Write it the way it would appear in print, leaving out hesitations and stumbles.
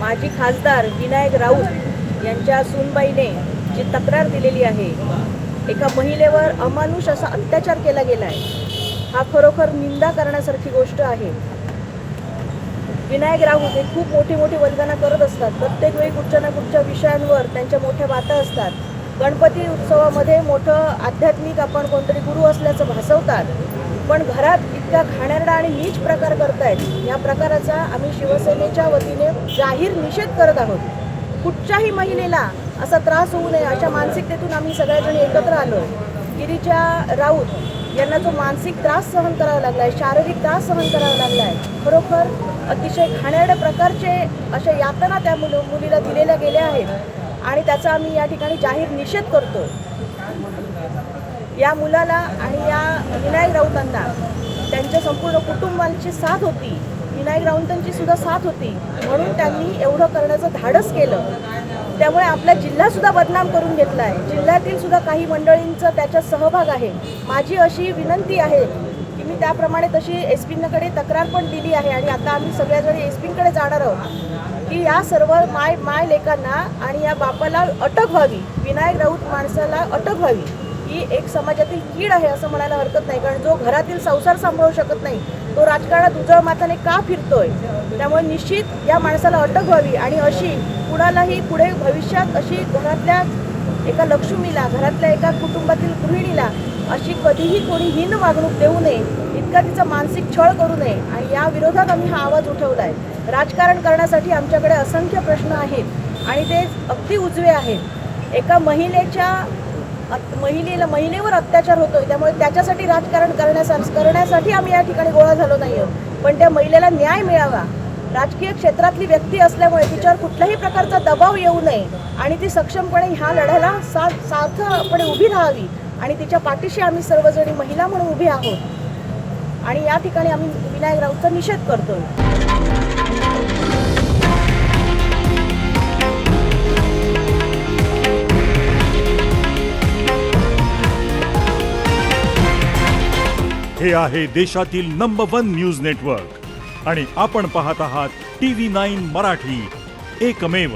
माजी खासदार विनायक राऊत यांच्या सूनबाईने जी तक्रार दिलेली आहे, एका महिलेवर अमानुष असा अत्याचार केला गेला आहे, हा खरोखर निंदा करण्यासारखी गोष्ट आहे। विनायक राऊत हे खूप मोठी मोठी वल्गना करत असतात। प्रत्येक वेळी कुठच्या ना कुठच्या विषयांवर त्यांच्या मोठ्या बाता असतात। गणपती उत्सवामध्ये मोठं आध्यात्मिक आपण कोणतरी गुरु असल्याचं भासवतात, पण घरात इतका घाणेरडा आणि नीच प्रकार करतायत। या प्रकाराचा आम्ही शिवसेनेच्या वतीने जाहीर निषेध करत आहोत। कुठच्याही महिलेला असा त्रास होऊ नये अशा मानसिकतेतून आम्ही सगळेजण एकत्र आलो। गिरीजा राऊत यांना जो मानसिक त्रास सहन करावा लागलाय, शारीरिक त्रास सहन करावा लागलाय, खरोखर अतिशय घाणेरड्या प्रकारचे अशा यातना त्या मुलीला दिलेल्या गेल्या आहेत आणि त्याचा आम्ही या ठिकाणी जाहीर निषेध करतो। या मुलाला आणि या विनायक राऊतांना त्यांच्या संपूर्ण कुटुंबाची साथ होती, विनायक राऊतांची सुद्धा साथ होती, म्हणून त्यांनी एवढं करण्याचं धाडस केलं। त्यामुळे आपला जिल्हासुद्धा बदनाम करून घेतला आहे। जिल्ह्यातील सुद्धा काही मंडळींचा त्याच्यात सहभाग आहे। माझी अशी विनंती आहे की मी त्याप्रमाणे तशी एसपींकडे तक्रार पण दिली आहे आणि आता आम्ही सगळ्याजण एसपींकडे जाणार आहोत की या सर्व माय लेकांना आणि या बापाला अटक व्हावी, विनायक राऊत माणसाला अटक व्हावी। ही एक समाजातील कीड आहे असं म्हणायला हरकत नाही, कारण जो घरातील संसार सांभाळू शकत नाही तो राजकारणात उजळ माथाने का फिरतोय। त्यामुळे निश्चित या माणसाला अटक व्हावी आणि अशी कुणालाही पुढे भविष्यात अशी घरातल्या एका लक्ष्मीला, घरातल्या एका कुटुंबातील गृहिणीला अशी कधीही कोणी हीन वागणूक देऊ नये, इतका तिचा मानसिक छळ करू नये आणि या विरोधात आम्ही हा आवाज उठवला आहे। राजकारण करण्यासाठी आमच्याकडे असंख्य प्रश्न आहेत आणि ते अगदी उजवे आहेत। एका महिलेवर अत्याचार होतोय, त्यामुळे त्याच्यासाठी राजकारण करण्यासाठी आम्ही या ठिकाणी गोळा झालो नाही आहोत, पण त्या महिलेला न्याय मिळावा। राजकीय क्षेत्रातली व्यक्ती असल्यामुळे तिच्यावर कुठल्याही प्रकारचा दबाव येऊ नये आणि ती सक्षमपणे ह्या लढ्याला सार्थपणे उभी राहावी आणि तिच्या पाठीशी आम्ही सर्वजणी महिला म्हणून उभी आहोत आणि या ठिकाणी आम्ही विनायक राऊतचा निषेध करतोय। हे आहे देशातील नंबर 1 न्यूज नेटवर्क आणि आपण पाहत आहात TV9 मराठी, एकमेव।